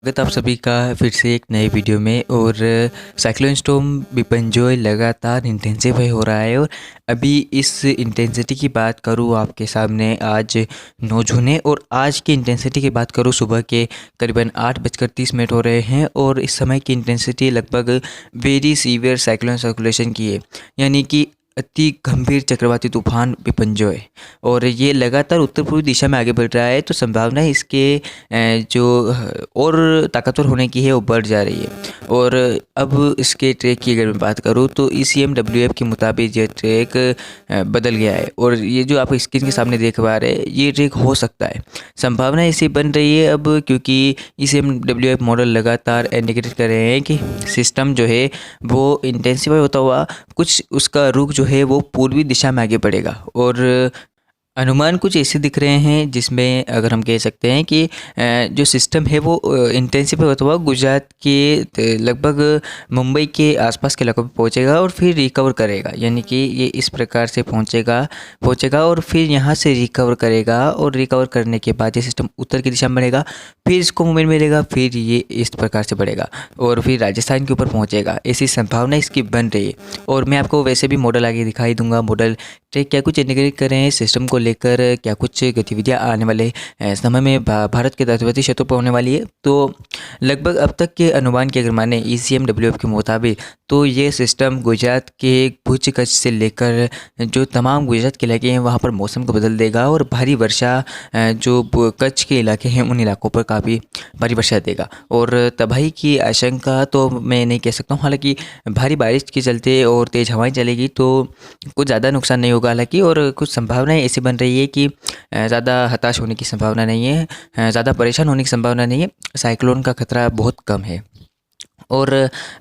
स्वागत आप सभी का फिर से एक नए वीडियो में। और साइक्लोन स्टॉर्म बिपरजॉय लगातार इंटेंसिफाई हो रहा है। और अभी इस इंटेंसिटी की बात करूँ आपके सामने आज 9 जून है और आज की इंटेंसिटी की बात करूँ सुबह के करीबन 8:30 हो रहे हैं। और इस समय की इंटेंसिटी लगभग वेरी सीवियर साइक्लोन सर्कुलेशन की है, यानी कि अति गंभीर चक्रवाती तूफान बिपरजॉय। और ये लगातार उत्तर पूर्वी दिशा में आगे बढ़ रहा है, तो संभावना है इसके जो और ताकतवर होने की है वो बढ़ जा रही है। और अब इसके ट्रैक की अगर मैं बात करूँ तो ECMWF के मुताबिक ये ट्रैक बदल गया है। और ये जो आप स्क्रीन के सामने देख पा रहे हैं ये ट्रैक हो सकता है, संभावना ऐसी बन रही है अब, क्योंकि ECMWF मॉडल लगातार इंडिकेट कर रहे हैं कि सिस्टम जो है वो इंटेंसिफाई होता हुआ कुछ उसका रुख जो है वो पूर्वी दिशा में आगे बढ़ेगा। और अनुमान कुछ ऐसे दिख रहे हैं जिसमें अगर हम कह सकते हैं कि जो सिस्टम है वो इंटेंसिफाई होता हुआ गुजरात के लगभग मुंबई के आसपास के इलाकों में पहुंचेगा और फिर रिकवर करेगा, यानी कि ये इस प्रकार से पहुंचेगा और फिर यहाँ से रिकवर करेगा। और रिकवर करने के बाद ये सिस्टम उत्तर की दिशा में बढ़ेगा, फिर इसको मूवमेंट मिलेगा, फिर ये इस प्रकार से बढ़ेगा और फिर राजस्थान के ऊपर पहुँचेगा। ऐसी संभावना इसकी बन रही है। और मैं आपको वैसे भी मॉडल आगे दिखाई दूंगा, मॉडल ट्रैक क्या कुछ इंडिकेट कर रहे हैं सिस्टम को लेकर, क्या कुछ गतिविधियां आने वाले समय में भारत के तटवर्ती क्षेत्रों पर होने वाली है। तो लगभग अब तक के अनुमान की अगर माने ECMWF के मुताबिक तो ये सिस्टम गुजरात के भुज कच्छ से लेकर जो तमाम गुजरात के इलाके हैं वहाँ पर मौसम को बदल देगा और भारी वर्षा जो कच्छ के इलाके हैं उन इलाकों पर काफ़ी भारी वर्षा देगा। और तबाही की आशंका तो मैं नहीं कह सकता हूँ, हालांकि भारी बारिश के चलते और तेज़ हवाएं चलेगी तो कुछ ज़्यादा नुकसान नहीं होगा हालांकि। और कुछ संभावनाएं ऐसी बन रही है कि ज़्यादा हताश होने की संभावना नहीं है, ज़्यादा परेशान होने की संभावना नहीं है, साइक्लोन का खतरा बहुत कम है। और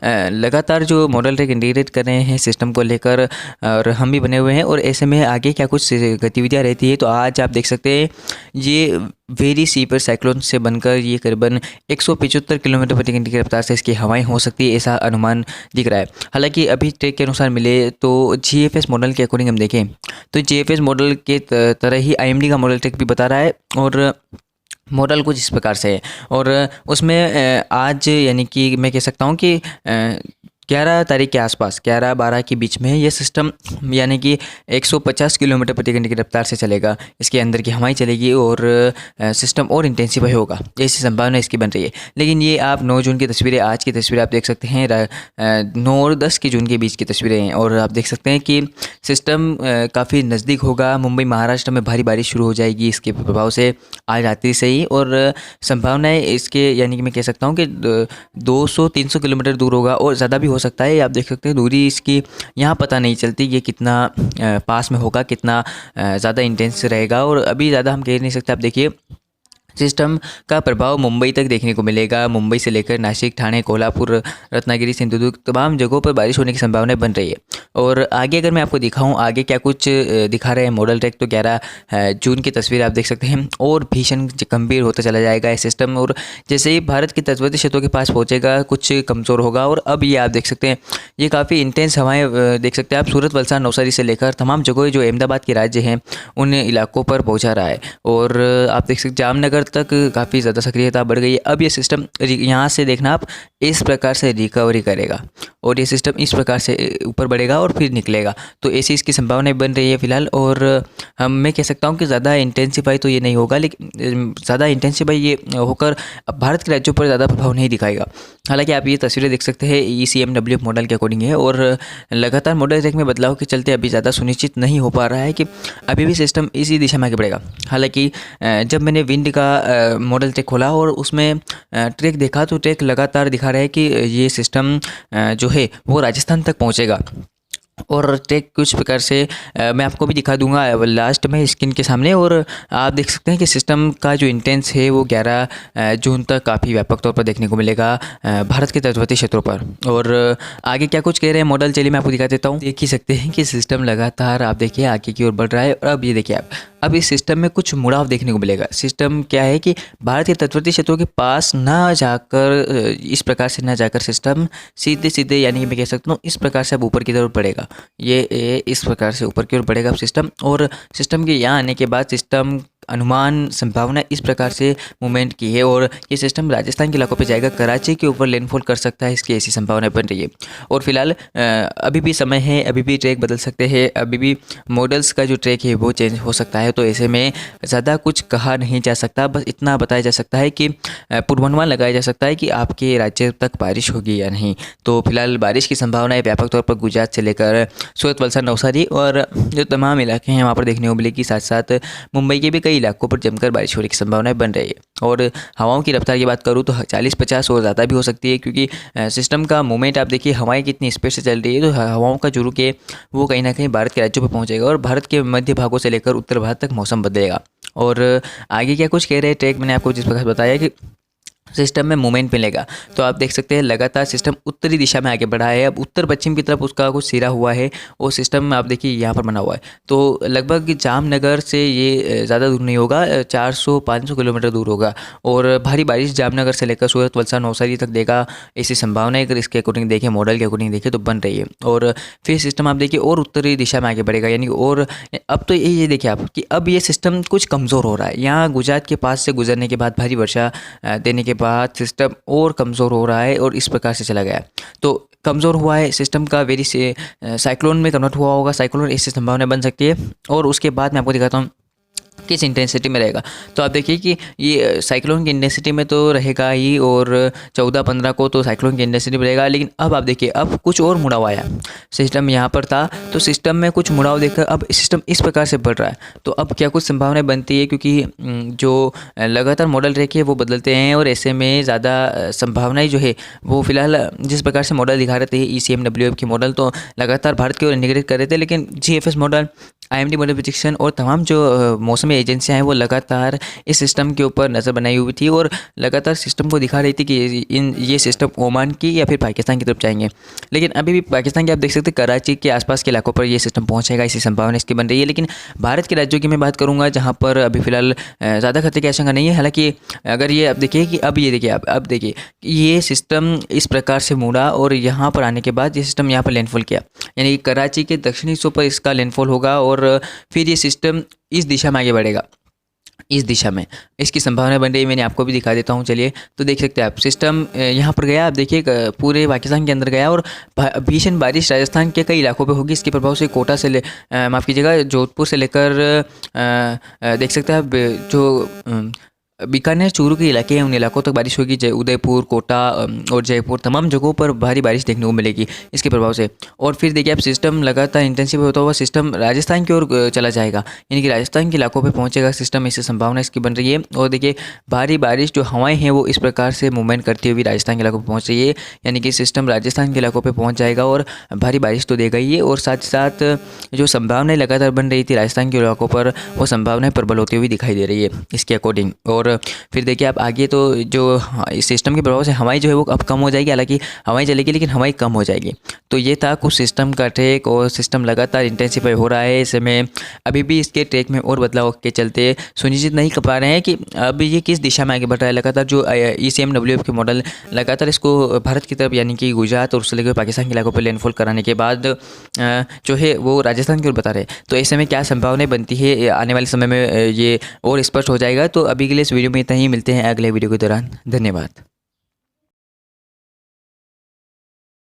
लगातार जो मॉडल ट्रैक इंडिकेट कर रहे हैं सिस्टम को लेकर और हम भी बने हुए हैं। और ऐसे में आगे क्या कुछ गतिविधियां रहती है तो आज आप देख सकते हैं ये वेरी सीवियर साइक्लोन से बनकर ये करीबन 175 किलोमीटर प्रति घंटे की रफ्तार से इसकी हवाएं हो सकती है, ऐसा अनुमान दिख रहा है। हालांकि अभी ट्रैक के अनुसार मिले तो GFS मॉडल के अकॉर्डिंग हम देखें तो GFS मॉडल के तरह ही IMD का मॉडल ट्रैक भी बता रहा है। और मॉडल कुछ इस प्रकार से है। और उसमें आज यानी कि मैं कह सकता हूँ कि 11 तारीख के आसपास 11-12 के बीच में ये सिस्टम यानी कि 150 किलोमीटर प्रति घंटे की रफ्तार से चलेगा, इसके अंदर की हवाएं चलेगी और सिस्टम और इंटेंसिफाई होगा, ऐसी संभावना इसकी बन रही है। लेकिन ये आप 9 जून की तस्वीरें, आज की तस्वीरें आप देख सकते हैं, 9 और 10 की जून के बीच की तस्वीरें हैं। और आप देख सकते हैं कि सिस्टम काफ़ी नज़दीक होगा, मुंबई महाराष्ट्र में भारी बारिश शुरू हो जाएगी इसके प्रभाव से आज रात्रि से ही। और संभावना है इसके यानी कि मैं कह सकता हूँ कि 200-300 किलोमीटर दूर होगा और ज़्यादा भी हो सकता है। आप देख सकते हैं दूरी इसकी यहाँ पता नहीं चलती ये कितना पास में होगा, कितना ज़्यादा इंटेंस रहेगा। और अभी ज़्यादा हम कह नहीं सकते। आप देखिए सिस्टम का प्रभाव मुंबई तक देखने को मिलेगा, मुंबई से लेकर नासिक, ठाणे, कोल्हापुर, रत्नागिरी, सिंधुदुर्ग तमाम जगहों पर बारिश होने की संभावनाएं बन रही है। और आगे अगर मैं आपको दिखाऊं आगे क्या कुछ दिखा रहे हैं मॉडल ट्रैक तो 11 जून की तस्वीर आप देख सकते हैं और भीषण गंभीर होता चला जाएगा ये सिस्टम। और जैसे ही भारत के तटवर्ती क्षेत्रों के पास पहुँचेगा कुछ कमज़ोर होगा। और अब ये आप देख सकते हैं ये काफ़ी इंटेंस हवाएँ देख सकते हैं आप, सूरत, वलसाड, नवसारी से लेकर तमाम जगहों जो अहमदाबाद के राज्य हैं उन इलाकों पर पहुँचा रहा है। और आप देख सकते जामनगर तक काफ़ी ज़्यादा सक्रियता बढ़ गई है। अब ये सिस्टम यहाँ से देखना आप इस प्रकार से रिकवरी करेगा और ये सिस्टम इस प्रकार से ऊपर बढ़ेगा और फिर निकलेगा, तो ऐसी इसकी संभावनाएं बन रही है फिलहाल। और मैं कह सकता हूँ कि ज़्यादा इंटेंसिफाई तो ये नहीं होगा, लेकिन ज़्यादा इंटेंसिफाई ये होकर भारत के राज्यों पर ज़्यादा प्रभाव नहीं दिखाएगा। हालांकि आप ये तस्वीरें देख सकते हैं ECMWF मॉडल के अकॉर्डिंग है। और लगातार मॉडल ट्रैक में बदलाव के चलते अभी ज़्यादा सुनिश्चित नहीं हो पा रहा है कि अभी भी सिस्टम इसी दिशा में आगे बढ़ेगा। हालांकि जब मैंने विंड का मॉडल ट्रैक खोला और उसमें ट्रैक देखा तो ट्रैक लगातार दिखा रहा है कि ये सिस्टम जो है वो राजस्थान तक पहुंचेगा। और ट्रैक कुछ प्रकार से मैं आपको भी दिखा दूंगा लास्ट में स्क्रीन के सामने। और आप देख सकते हैं कि सिस्टम का जो इंटेंस है वो 11 जून तक काफ़ी व्यापक तौर पर देखने को मिलेगा भारत के तटवर्ती क्षेत्रों पर। और आगे क्या कुछ कह रहे हैं मॉडल, चलिए मैं आपको दिखा देता हूँ। देख ही सकते हैं कि सिस्टम लगातार आप देखिए आगे की ओर बढ़ रहा है। और अब ये देखिए आप अब इस सिस्टम में कुछ मुड़ाव देखने को मिलेगा। सिस्टम क्या है कि भारत के तटवर्ती क्षेत्रों के पास ना जाकर इस प्रकार से ना जाकर सिस्टम सीधे सीधे यानी कि मैं कह सकता हूँ इस प्रकार से अब ऊपर की तरफ बढ़ेगा। ये इस प्रकार से ऊपर की ओर बढ़ेगा अब सिस्टम। और सिस्टम के यहाँ आने के बाद सिस्टम अनुमान संभावना इस प्रकार से मूवमेंट की है और ये सिस्टम राजस्थान के इलाकों पे जाएगा, कराची के ऊपर लैंडफॉल कर सकता है, इसकी ऐसी संभावना बन रही है। और फिलहाल अभी भी समय है, अभी भी ट्रैक बदल सकते हैं, अभी भी मॉडल्स का जो ट्रैक है वो चेंज हो सकता है। तो ऐसे में ज़्यादा कुछ कहा नहीं जा सकता, बस इतना बताया जा सकता है कि पूर्वानुमान लगाया जा सकता है कि आपके राज्य तक बारिश होगी या नहीं। तो फिलहाल बारिश की संभावना है व्यापक तौर पर गुजरात से लेकर सूरत, वलसाड, नवसारी और जो तमाम इलाके हैं वहाँ पर देखने को मिलेगी। साथ साथ मुंबई के भी कई इलाकों पर जमकर बारिश होने की संभावनाएं बन रही है। और हवाओं की रफ्तार की बात करूँ तो 40-50 और ज़्यादा भी हो सकती है, क्योंकि सिस्टम का मूवमेंट आप देखिए, हवाएं कितनी स्पीड से चल रही है, तो हवाओं का जो रुख है वो कहीं ना कहीं भारत के राज्यों पर पहुँचेगा और भारत के मध्य भागों से लेकर उत्तर भारत तक मौसम बदलेगा। और आगे क्या कुछ कह रहे हैं ट्रैक, मैंने आपको जिस प्रकार बताया कि सिस्टम में मूवमेंट मिलेगा। तो आप देख सकते हैं लगातार सिस्टम उत्तरी दिशा में आगे बढ़ा है, अब उत्तर पश्चिम की तरफ उसका कुछ सिरा हुआ है और सिस्टम आप देखिए यहाँ पर बना हुआ है। तो लगभग जामनगर से ये ज़्यादा दूर नहीं होगा, 400-500 किलोमीटर दूर होगा और भारी बारिश जामनगर से लेकर सूरत, वलसाड, नवसारी तक देगा, ऐसी संभावना है। अगर इसके अकॉर्डिंग देखें, मॉडल के अकॉर्डिंग देखें तो बन रही है। और फिर सिस्टम आप देखिए और उत्तरी दिशा में आगे बढ़ेगा, यानी और अब तो ये देखिए आप कि अब ये सिस्टम कुछ कमज़ोर हो रहा है। यहाँ गुजरात के पास से गुजरने के बाद भारी वर्षा देने के बाद सिस्टम और कमज़ोर हो रहा है और इस प्रकार से चला गया। तो कमज़ोर हुआ है सिस्टम का, वेरी से साइक्लोन में कन्वर्ट हुआ होगा, साइक्लोन ऐसी संभावना बन सकती है। और उसके बाद मैं आपको दिखाता हूँ किस इंटेंसिटी में रहेगा। तो आप देखिए कि ये साइक्लोन की इंटेंसिटी में तो रहेगा ही, और 14-15 को तो साइक्लोन की इंटेंसिटी में रहेगा। लेकिन अब आप देखिए, अब कुछ और मुड़ाव आया, सिस्टम यहाँ पर था तो सिस्टम में कुछ मुड़ाव देखकर अब सिस्टम इस प्रकार से बढ़ रहा है। तो अब क्या कुछ संभावनाएं बनती है, क्योंकि जो लगातार मॉडल रेखे वो बदलते हैं और ऐसे में ज़्यादा संभावनाएं जो है वो फिलहाल जिस प्रकार से मॉडल दिखा रहे थे ECMWF के मॉडल तो लगातार भारत की ओर इंडिकेट कर रहे थे, लेकिन GFS model, IMD model prediction और तमाम जो मौसमी एजेंसियां हैं वो लगातार इस सिस्टम के ऊपर नज़र बनाई हुई थी और लगातार सिस्टम को दिखा रही थी कि ये सिस्टम ओमान की या फिर पाकिस्तान की तरफ जाएंगे। लेकिन अभी भी पाकिस्तान के आप देख सकते हैं कराची के आसपास के इलाकों पर ये सिस्टम पहुंचेगा, ऐसी संभावना इसकी बन रही है। लेकिन भारत के राज्यों की मैं बात करूँगा जहाँ पर अभी फिलहाल ज़्यादा खतरे की आशंका नहीं है। हालाँकि अगर ये आप देखिए कि अब ये देखिए, अब देखिए ये सिस्टम इस प्रकार से मुड़ा और यहाँ पर आने के बाद ये सिस्टम यहाँ पर लैंडफॉल किया, यानी कि कराची के दक्षिणी हिस्सों पर इसका लैंडफॉल होगा और फिर ये सिस्टम इस दिशा में आगे बढ़ेगा, इस दिशा में इसकी संभावना बन रही है। मैंने आपको भी दिखा देता हूँ, चलिए। तो देख सकते हैं आप सिस्टम यहाँ पर गया, आप देखिए पूरे पाकिस्तान के अंदर गया और भीषण बारिश राजस्थान के कई इलाकों पे होगी। इसके प्रभाव से कोटा से माफ़ कीजिएगा, जोधपुर से लेकर देख सकते हैं आप जो बीकानेर, चूरू के इलाके हैं उन इलाकों तक बारिश होगी। उदयपुर, कोटा और जयपुर तमाम जगहों पर भारी बारिश देखने को मिलेगी इसके प्रभाव से। और फिर देखिए आप सिस्टम लगातार इंटेंसिव होता हुआ सिस्टम राजस्थान की ओर चला जाएगा, यानी कि राजस्थान के इलाकों पे पहुंचेगा सिस्टम, इससे संभावना इसकी बन रही है। और देखिए भारी बारिश जो हवाएं हैं वो इस प्रकार से मूवमेंट करती हुई राजस्थान के इलाकों पर पहुँच रही है, यानी कि सिस्टम राजस्थान के इलाकों पर पहुँच जाएगा और भारी बारिश तो देगा ही है। और साथ साथ जो संभावनाएँ लगातार बन रही थी राजस्थान के इलाकों पर, वो संभावनाएँ प्रबल होती हुई दिखाई दे रही है इसके अकॉर्डिंग। और फिर देखिए आप आगे तो जो इस सिस्टम के प्रभाव से हवाई जो है वो अब कम हो जाएगी, हालांकि हवाई चलेगी लेकिन हवाई कम हो जाएगी। तो ये था कुछ सिस्टम का ट्रैक और सिस्टम लगातार इंटेंसिफाई हो रहा है। ऐसे में अभी भी इसके ट्रैक में और बदलाव के चलते सुनिश्चित नहीं कर पा रहे हैं कि अब ये किस दिशा में आगे बढ़ रहा है। लगातार जो ECMWF के मॉडल लगातार इसको भारत की तरफ, यानी कि गुजरात और उससे लेकर पाकिस्तान के इलाकों पर लैंडफॉल कराने के बाद जो है वो राजस्थान की ओर बता रहे हैं। तो ऐसे में क्या संभावनाएं बनती है आने वाले समय में ये और स्पष्ट हो जाएगा। तो अभी के लिए इस वीडियो में इतना ही, मिलते हैं अगले वीडियो के दौरान। धन्यवाद।